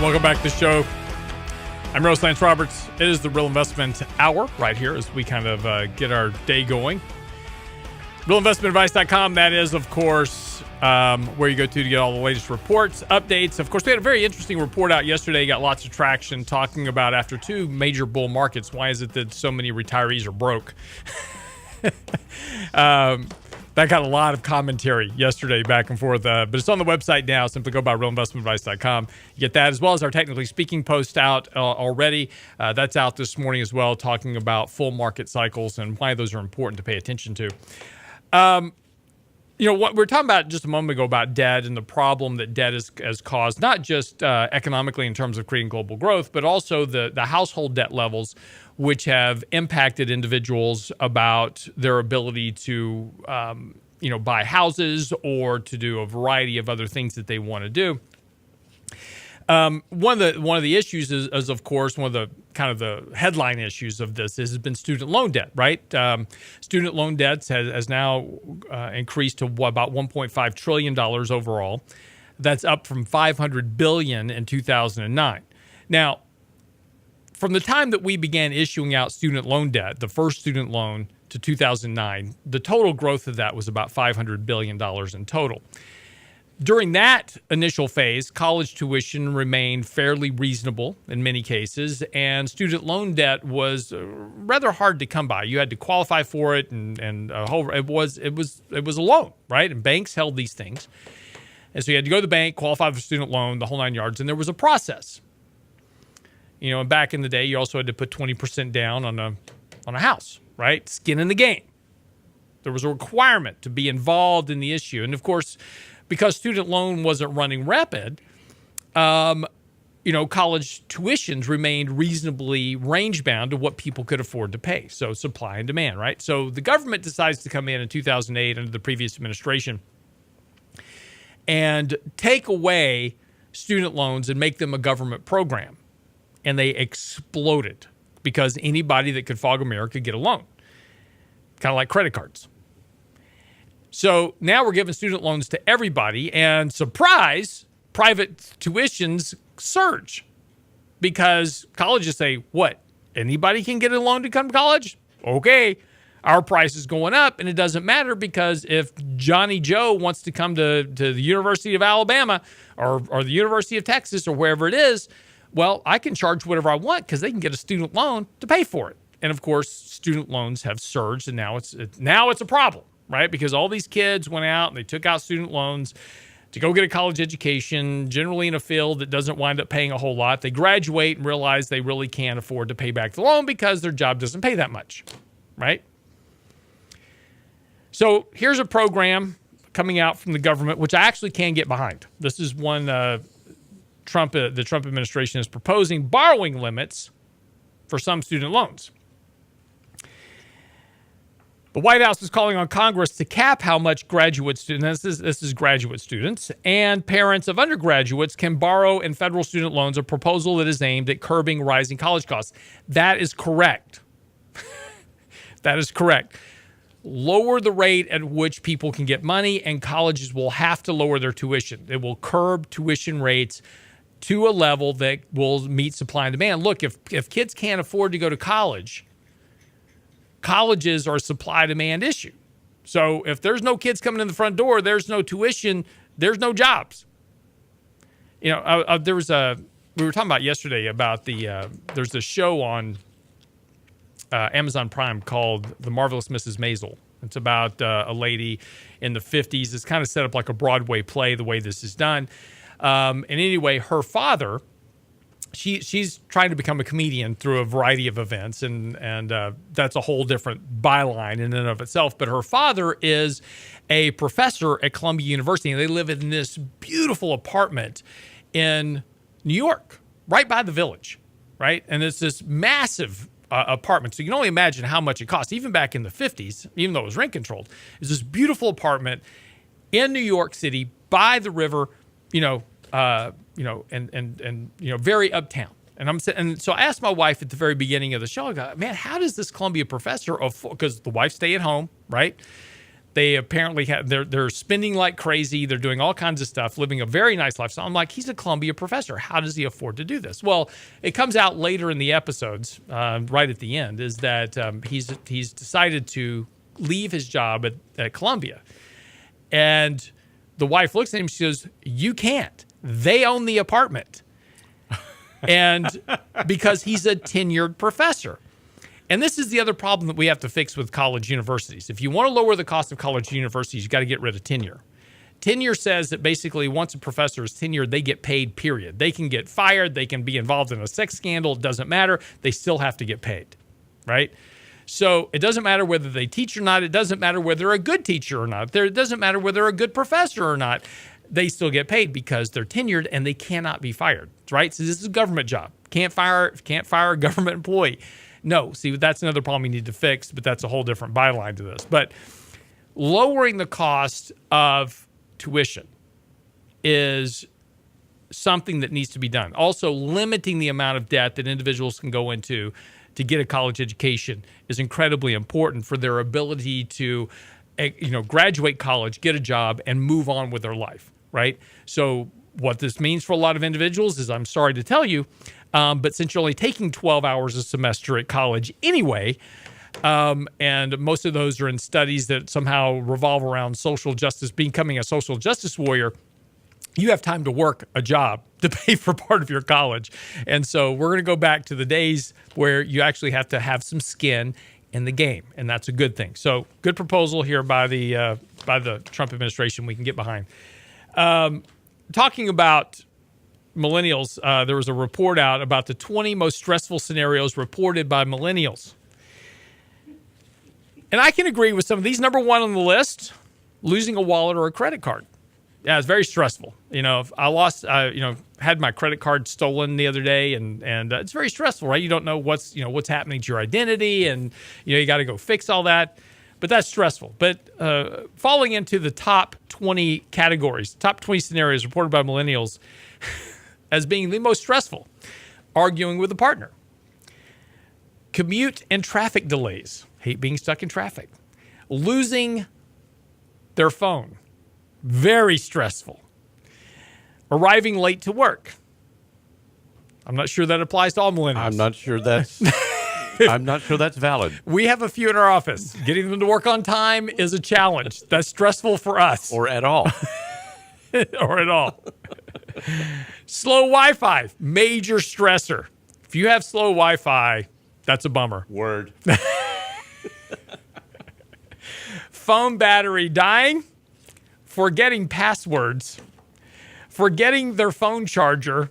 welcome back to the show. I'm Rose Lance Roberts. It is the Real Investment Hour right here as we kind of get our day going. RealInvestmentAdvice.com, that is, of course, where you go to get all the latest reports, updates. Of course, we had a very interesting report out yesterday, got lots of traction talking about after two major bull markets, why is it that so many retirees are broke? That got a lot of commentary yesterday back and forth, but it's on the website now. Simply go by realinvestmentadvice.com. You get that, as well as our Technically Speaking post out already. That's out this morning as well, talking about full market cycles and why those are important to pay attention to. What we were talking about just a moment ago about debt and the problem that debt has caused, not just economically in terms of creating global growth, but also the household debt levels, which have impacted individuals about their ability to, buy houses or to do a variety of other things that they want to do. One of the issues is, of course, one of the kind of the headline issues of this has been student loan debt, right? Student loan debts has now increased to about $1.5 trillion overall. That's up from $500 billion in 2009. Now, from the time that we began issuing out student loan debt, the first student loan to 2009, the total growth of that was about $500 billion in total. During that initial phase, college tuition remained fairly reasonable in many cases, and student loan debt was rather hard to come by. You had to qualify for it, and it was a loan, right? And banks held these things, and so you had to go to the bank, qualify for student loan, the whole nine yards, and there was a process. And back in the day, you also had to put 20% down on a house, right? Skin in the game. There was a requirement to be involved in the issue, and of course, because student loan wasn't running rapid, college tuitions remained reasonably range-bound to what people could afford to pay. So supply and demand, right? So the government decides to come in 2008 under the previous administration and take away student loans and make them a government program. And they exploded because anybody that could fog a mirror could get a loan, kind of like credit cards. So now we're giving student loans to everybody, and surprise, private tuitions surge because colleges say, what, anybody can get a loan to come to college? Okay, our price is going up, and it doesn't matter because if Johnny Joe wants to come to the University of Alabama or the University of Texas or wherever it is, well, I can charge whatever I want because they can get a student loan to pay for it. And of course, student loans have surged, and now it's a problem. Right? Because all these kids went out and they took out student loans to go get a college education, generally in a field that doesn't wind up paying a whole lot. They graduate and realize they really can't afford to pay back the loan because their job doesn't pay that much, right? So here's a program coming out from the government, which I actually can get behind. This is one the Trump administration is proposing, borrowing limits for some student loans. The White House is calling on Congress to cap how much graduate students, this is graduate students, and parents of undergraduates can borrow in federal student loans, a proposal that is aimed at curbing rising college costs. That is correct. That is correct. Lower the rate at which people can get money, and colleges will have to lower their tuition. It will curb tuition rates to a level that will meet supply and demand. Look, if kids can't afford to go to college, colleges are a supply-demand issue. So if there's no kids coming in the front door, there's no tuition, there's no jobs. We were talking about yesterday about there's a show on Amazon Prime called The Marvelous Mrs. Maisel. It's about a lady in the 50s. It's kind of set up like a Broadway play, the way this is done. And anyway, her father, she's trying to become a comedian through a variety of events, and that's a whole different byline in and of itself. But her father is a professor at Columbia University, and they live in this beautiful apartment in New York, right by the Village, right? And it's this massive apartment. So you can only imagine how much it costs. Even back in the 50s, even though it was rent controlled, it's this beautiful apartment in New York City by the river, very uptown. And so I asked my wife at the very beginning of the show, I go, man, how does this Columbia professor, because the wife stay at home, right? They apparently they're spending like crazy. They're doing all kinds of stuff, living a very nice lifestyle. I'm like, he's a Columbia professor. How does he afford to do this? Well, it comes out later in the episodes, right at the end, is that he's decided to leave his job at Columbia. And the wife looks at him, she goes, "You can't. They own the apartment." And because he's a tenured professor. And this is the other problem that we have to fix with college universities. If you want to lower the cost of college universities, you got to get rid of tenure. Tenure says that basically once a professor is tenured, they get paid, period. They can get fired. They can be involved in a sex scandal. It doesn't matter. They still have to get paid, right? So it doesn't matter whether they teach or not. It doesn't matter whether they're a good teacher or not. It doesn't matter whether they're a good professor or not. They still get paid because they're tenured and they cannot be fired, right? So this is a government job. Can't fire a government employee. No, see, that's another problem you need to fix, but that's a whole different byline to this. But lowering the cost of tuition is something that needs to be done. Also, limiting the amount of debt that individuals can go into to get a college education is incredibly important for their ability to, graduate college, get a job, and move on with their life, right? So what this means for a lot of individuals is, I'm sorry to tell you, but since you're only taking 12 hours a semester at college anyway, and most of those are in studies that somehow revolve around social justice, becoming a social justice warrior, you have time to work a job to pay for part of your college. And so we're going to go back to the days where you actually have to have some skin in the game, and that's a good thing. So good proposal here by the Trump administration we can get behind. Talking about millennials, there was a report out about the 20 most stressful scenarios reported by millennials. And I can agree with some of these. Number one on the list, losing a wallet or a credit card. Yeah, it's very stressful. If I lost, had my credit card stolen the other day, and it's very stressful, right? You don't know what's happening to your identity, and you got to go fix all that. But that's stressful. But falling into the top 20 categories, top 20 scenarios reported by millennials as being the most stressful: arguing with a partner, commute and traffic delays, hate being stuck in traffic, losing their phone, very stressful, arriving late to work. I'm not sure that applies to all millennials. I'm not sure that's valid. We have a few in our office. Getting them to work on time is a challenge. That's stressful for us. Or at all. Or at all. Slow Wi-Fi, major stressor. If you have slow Wi-Fi, that's a bummer. Word. Phone battery dying, forgetting passwords, forgetting their phone charger.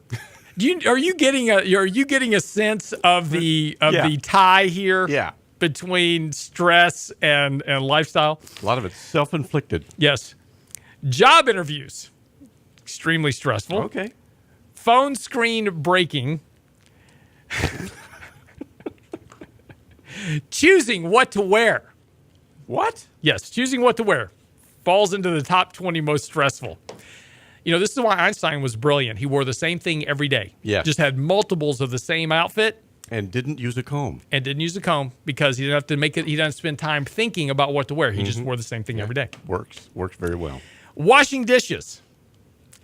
Are you getting a sense of the tie here? Yeah. Between stress and lifestyle? A lot of it's self-inflicted. Yes. Job interviews, extremely stressful. Okay. Phone screen breaking. Choosing what to wear. What? Yes, choosing what to wear falls into the top 20 most stressful. This is why Einstein was brilliant. He wore the same thing every day. Yeah. Just had multiples of the same outfit. And didn't use a comb. Because he didn't have to make it. He doesn't spend time thinking about what to wear. He just wore the same thing every day. Works very well. Washing dishes.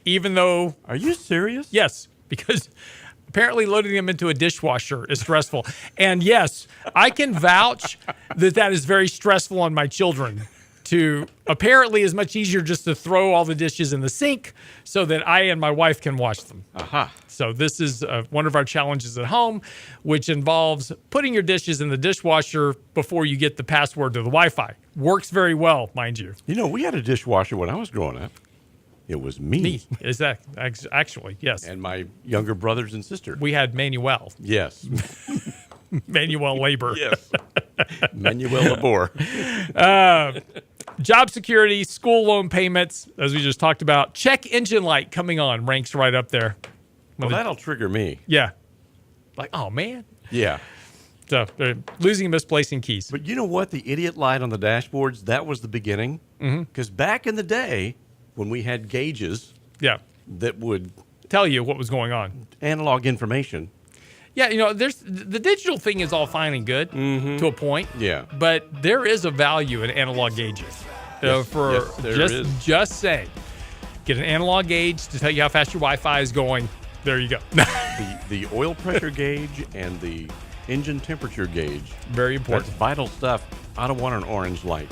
Even though... Are you serious? Yes, because apparently loading them into a dishwasher is stressful. And yes, I can vouch that is very stressful on my children. Apparently is much easier just to throw all the dishes in the sink so that I and my wife can wash them. Aha. So this is one of our challenges at home, which involves putting your dishes in the dishwasher before you get the password to the Wi-Fi. Works very well, mind you. We had a dishwasher when I was growing up. It was me. Is that actually? Yes. And my younger brothers and sister. We had Manuel. Yes. Manuel labor. Yes. Manuel labor. Job security, school loan payments, as we just talked about. Check engine light coming on ranks right up there. Well, that'll trigger me. Yeah. Like, oh, man. Yeah. So they're losing and misplacing keys. But you know what? The idiot light on the dashboards, that was the beginning. Because back in the day, when we had gauges that would tell you what was going on, analog information. Yeah, there's the digital thing is all fine and good to a point. Yeah. But there is a value in analog gauges. Just saying. Get an analog gauge to tell you how fast your Wi-Fi is going. There you go. the oil pressure gauge and the engine temperature gauge. Very important. That's vital stuff. I don't want an orange light.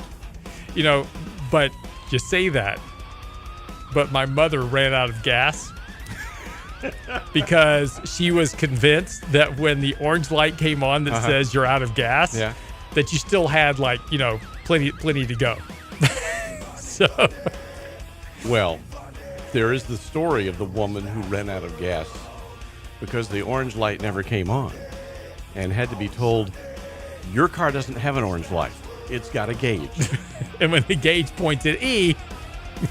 But you say that. But my mother ran out of gas because she was convinced that when the orange light came on that says you're out of gas, that you still had plenty to go. So, well, there is the story of the woman who ran out of gas because the orange light never came on and had to be told, your car doesn't have an orange light. It's got a gauge. And when the gauge points at E,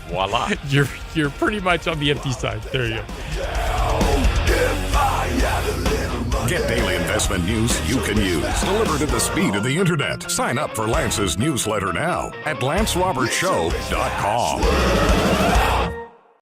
voila. You're pretty much on the empty side. There you go. Get daily investment news you can use, delivered at the speed of the internet. Sign up for Lance's newsletter now at LanceRobertsShow.com.